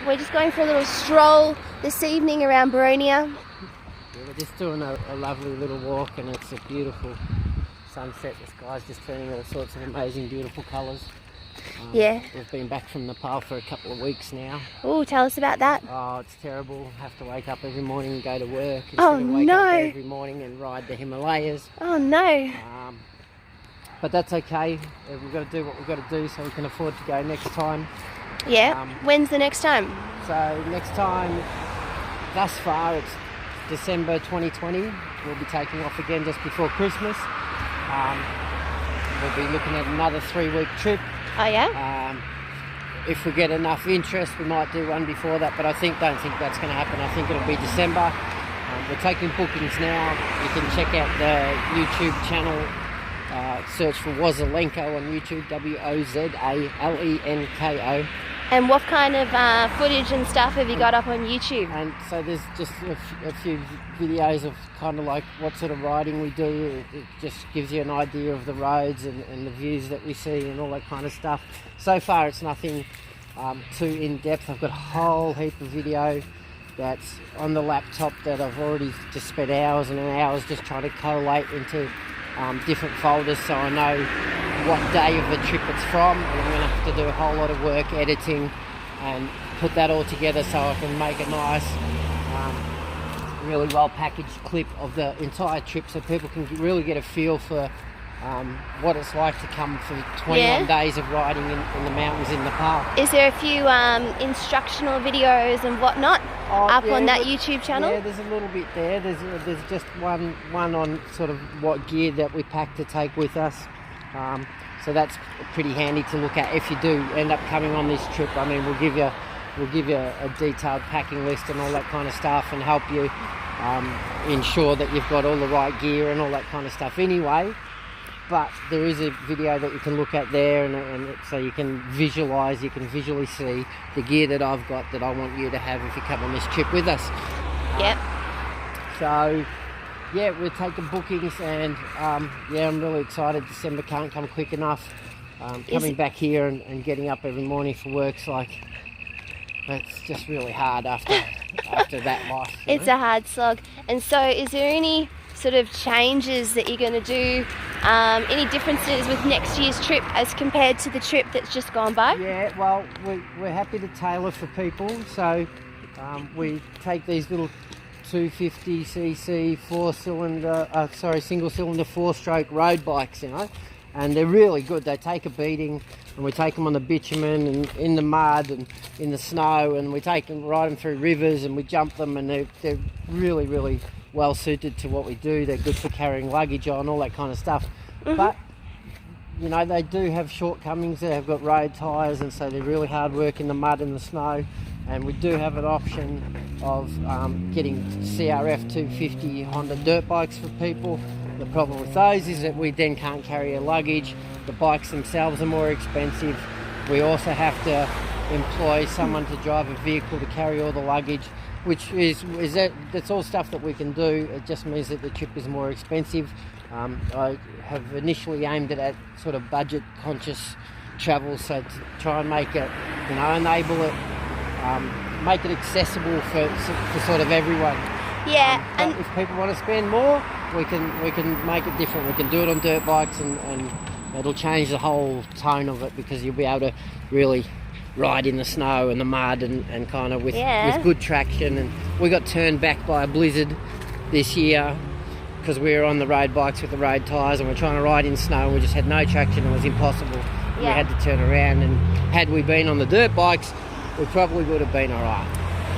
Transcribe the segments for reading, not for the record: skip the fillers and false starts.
We're just going for a little stroll this evening around Boronia. Yeah, we're just doing a lovely little walk, and it's a beautiful sunset. The sky's just turning all sorts of amazing, beautiful colours. Yeah. We've been back from Nepal for a couple of weeks now. Oh, tell us about that. Oh, it's terrible. Have to wake up every morning and go to work. Oh, Instead of wake no. up every morning and ride the Himalayas. Oh, no. But that's okay. We've got to do what we've got to do so we can afford to go next time. Yeah. When's the next time? So next time, thus far, it's December 2020. We'll be taking off again just before Christmas. We'll be looking at another 3-week trip. Oh, yeah? If we get enough interest, we might do one before that, but don't think that's going to happen. I think it'll be December. We're taking bookings now. You can check out the YouTube channel. Search for Wozalenko on YouTube, Wozalenko. And what kind of footage and stuff have you got up on YouTube? And so there's just a few videos of kind of like what sort of riding we do. It just gives you an idea of the roads and the views that we see and all that kind of stuff. So far it's nothing too in-depth. I've got a whole heap of video that's on the laptop that I've already just spent hours and hours just trying to collate into different folders so I know what day of the trip it's from, and I'm going to have to do a whole lot of work editing and put that all together so I can make a nice really well packaged clip of the entire trip so people can really get a feel for what it's like to come for 21 days of riding in the mountains in Nepal. Is there a few instructional videos and whatnot up on that YouTube channel? Yeah, there's a little bit there. There's just one on sort of what gear that we pack to take with us. So that's pretty handy to look at if you do end up coming on this trip. I mean, we'll give you a detailed packing list and all that kind of stuff, and help you ensure that you've got all the right gear and all that kind of stuff anyway. But there is a video that you can look at there, and so you can visually see the gear that I've got that I want you to have if you come on this trip with us. Yep. So yeah, we're taking bookings, and I'm really excited. December can't come quick enough. Coming back here and getting up every morning for work's like, it's just really hard after that life. It's a hard slog. And so is there any sort of changes that you're going to do, any differences with next year's trip as compared to the trip that's just gone by? Yeah, well, we're happy to tailor for people, so we take these little 250cc single cylinder 4-stroke road bikes, and they're really good. They take a beating, and we take them on the bitumen and in the mud and in the snow, and we ride them through rivers, and we jump them, and they're really, really well suited to what we do. They're good for carrying luggage on, all that kind of stuff. Mm-hmm. But they do have shortcomings. They've got road tyres, and so they're really hard work in the mud and the snow. And we do have an option of getting CRF 250 Honda dirt bikes for people. The problem with those is that we then can't carry our luggage. The bikes themselves are more expensive. We also have to employ someone to drive a vehicle to carry all the luggage, which that's all stuff that we can do. It just means that the trip is more expensive. I have initially aimed at sort of budget conscious travel, so to try and make it, enable it, make it accessible for sort of everyone. Yeah, and if people want to spend more, we can make it different. We can do it on dirt bikes, and it'll change the whole tone of it, because you'll be able to really ride in the snow and the mud and kind of with good traction. And we got turned back by a blizzard this year because we were on the road bikes with the road tyres, and we're trying to ride in snow, and we just had no traction. It was impossible. Yeah. We had to turn around, and had we been on the dirt bikes, we probably would have been all right.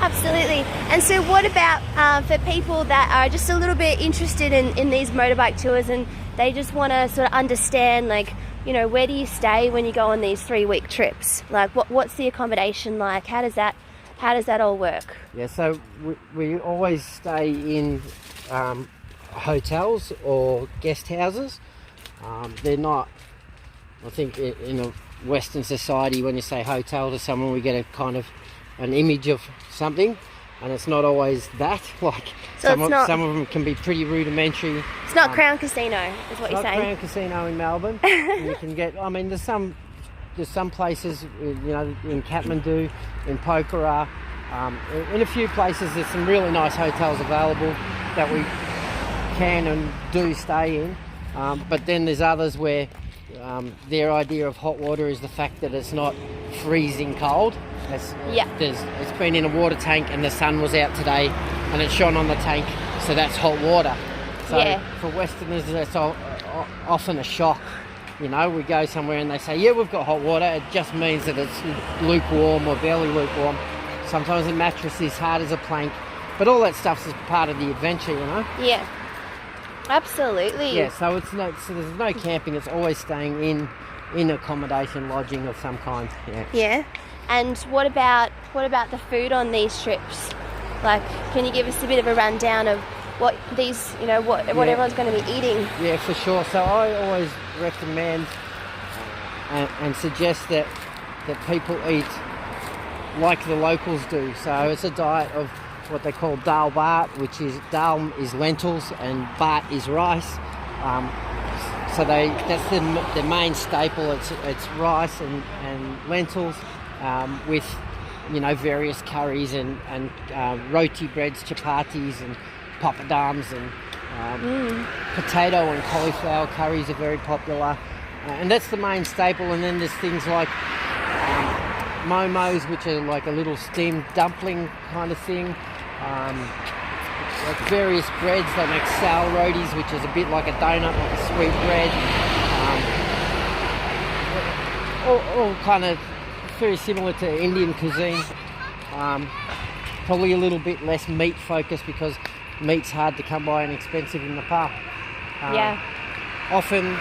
Absolutely. And so what about for people that are just a little bit interested in these motorbike tours, and they just want to sort of understand, where do you stay when you go on these 3-week trips? Like, what's the accommodation like? How does that all work? Yeah, so we always stay in hotels or guest houses. They're not, I think, in a Western society, when you say hotel to someone, we get a kind of an image of something, and it's not always that. Some of them can be pretty rudimentary. It's not Crown Casino, is what you're saying. It's not Crown Casino in Melbourne. You can get, there's some places, in Kathmandu, in Pokhara, In a few places there's some really nice hotels available that we can and do stay in, but then there's others where their idea of hot water is the fact that it's not freezing cold. It's been in a water tank and the sun was out today and it shone on the tank, so that's hot water. So for Westerners that's often a shock. You know, we go somewhere and they say, yeah, we've got hot water. It just means that it's lukewarm or barely lukewarm. Sometimes the mattress is hard as a plank, but all that stuff's is part of the adventure, you know? Yeah, absolutely. Yeah, so there's no camping. It's always staying in accommodation, lodging of some kind. Yeah. And what about the food on these trips? Like, can you give us a bit of a rundown of what these, what everyone's going to be eating? Yeah, for sure. So I always recommend and suggest that people eat like the locals do. So it's a diet of what they call dal bhat, which is dal is lentils and bhat is rice. So that's the main staple. It's rice and lentils with various curries and roti breads, chapatis and papadums and potato and cauliflower curries are very popular, and that's the main staple. And then there's things like momos, which are like a little steamed dumpling kind of thing, like various breads. They make sour rotis, which is a bit like a donut, like a sweet bread, all kind of very similar to Indian cuisine, probably a little bit less meat focused because meat's hard to come by and expensive in Nepal. Often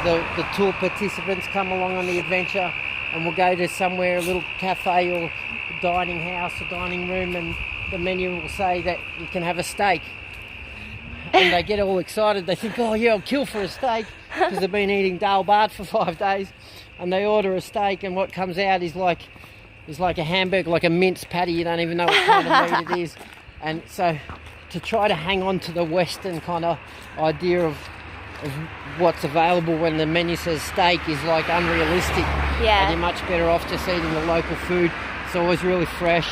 the tour participants come along on the adventure and we'll go to somewhere, a little cafe or dining house or dining room, and the menu will say that you can have a steak. And they get all excited. They think, oh yeah, I'll kill for a steak, because they've been eating dal bhat for 5 days. And they order a steak, and what comes out is like a hamburger, like a minced patty. You don't even know what kind of meat it is. And so to try to hang on to the Western kind of idea of what's available when the menu says steak is like unrealistic. And you're much better off just eating the local food. It's always really fresh.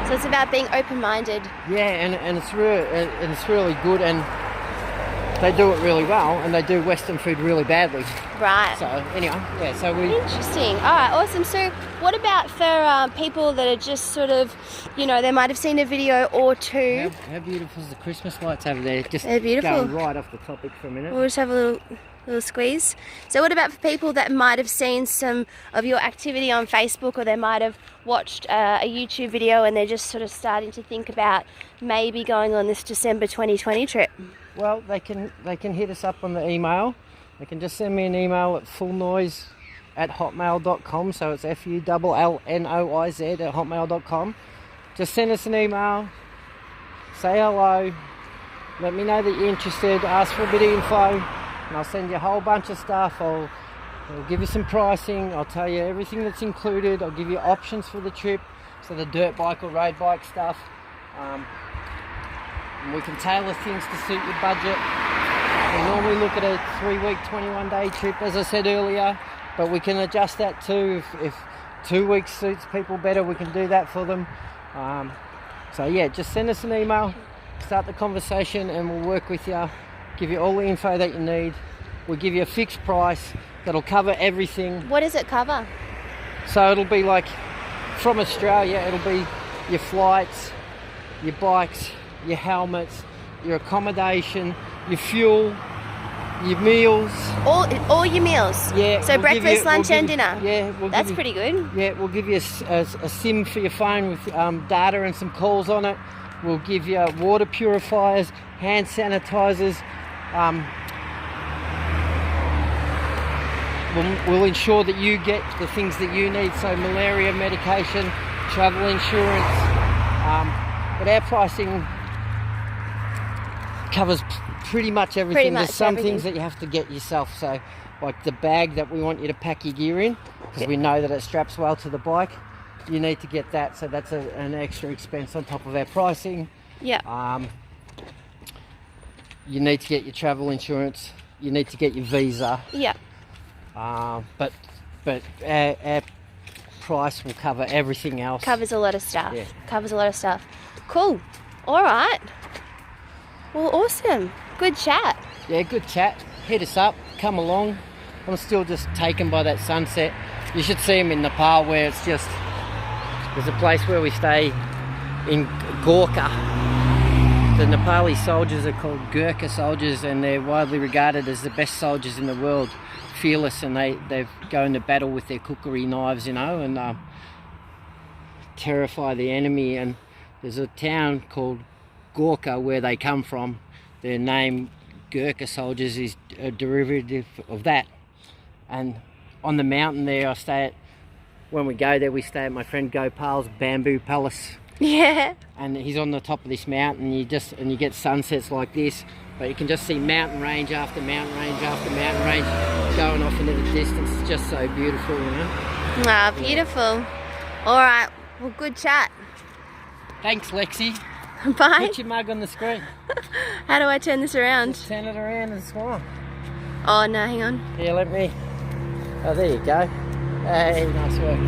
So it's about being open-minded. And it's really good, and they do it really well, and they do Western food really badly. Right. So anyway, so we... Interesting. All right, awesome. So what about for people that are just sort of, they might have seen a video or two. How beautiful is the Christmas lights over there? They're beautiful. Going right off the topic for a minute. We'll just have a little squeeze. So what about for people that might have seen some of your activity on Facebook, or they might have watched a YouTube video and they're just sort of starting to think about maybe going on this December 2020 trip? Well, they can hit us up on the email. They can just send me an email at fullnoise@hotmail.com. So it's fullnoiz@hotmail.com. Just send us an email, say hello, let me know that you're interested, ask for a bit of info, and I'll send you a whole bunch of stuff. I'll give you some pricing, I'll tell you everything that's included, I'll give you options for the trip, so the dirt bike or road bike stuff. And we can tailor things to suit your budget. We normally look at a 3-week, 21-day trip, as I said earlier, but we can adjust that too. If 2 weeks suits people better, we can do that for them. So yeah, just send us an email, start the conversation, and we'll work with you, give you all the info that you need. We'll give you a fixed price that'll cover everything. What does it cover? So it'll be like, from Australia, it'll be your flights, your bikes, your helmets, your accommodation, your fuel, your meals. All your meals? Yeah. So breakfast, lunch and dinner? Yeah. That's pretty good. Yeah, we'll give you a SIM for your phone with data and some calls on it. We'll give you water purifiers, hand sanitizers. We'll ensure that you get the things that you need, so malaria medication, travel insurance. But our pricing covers pretty much everything. There's some things that you have to get yourself, so like the bag that we want you to pack your gear in, because we know that it straps well to the bike. You need to get that, so that's an extra expense on top of our pricing. You need to get your travel insurance. You need to get your visa. Yeah. But our price will cover everything else. Covers a lot of stuff. Yeah. Covers a lot of stuff. Cool. All right. Well, awesome. Good chat. Yeah, good chat. Hit us up. Come along. I'm still just taken by that sunset. You should see them in Nepal, where it's just... There's a place where we stay in Gorkha. The Nepali soldiers are called Gurkha soldiers, and they're widely regarded as the best soldiers in the world. Fearless, and they go into battle with their kukri knives, you know, and terrify the enemy. And there's a town called Gorkha where they come from. Their name, Gurkha soldiers, is a derivative of that. And on the mountain there, when we go there, we stay at my friend Gopal's bamboo palace. Yeah. And he's on the top of this mountain, and you get sunsets like this, but you can just see mountain range after mountain range after mountain range going off into the distance. It's just so beautiful, you know. Ah, beautiful. All right. Well, good chat. Thanks, Lexi. Bye. Put your mug on the screen. How do I turn this around? Just turn it around and smile. Oh, no, hang on. Yeah, let me. Oh, there you go. Hey, nice work.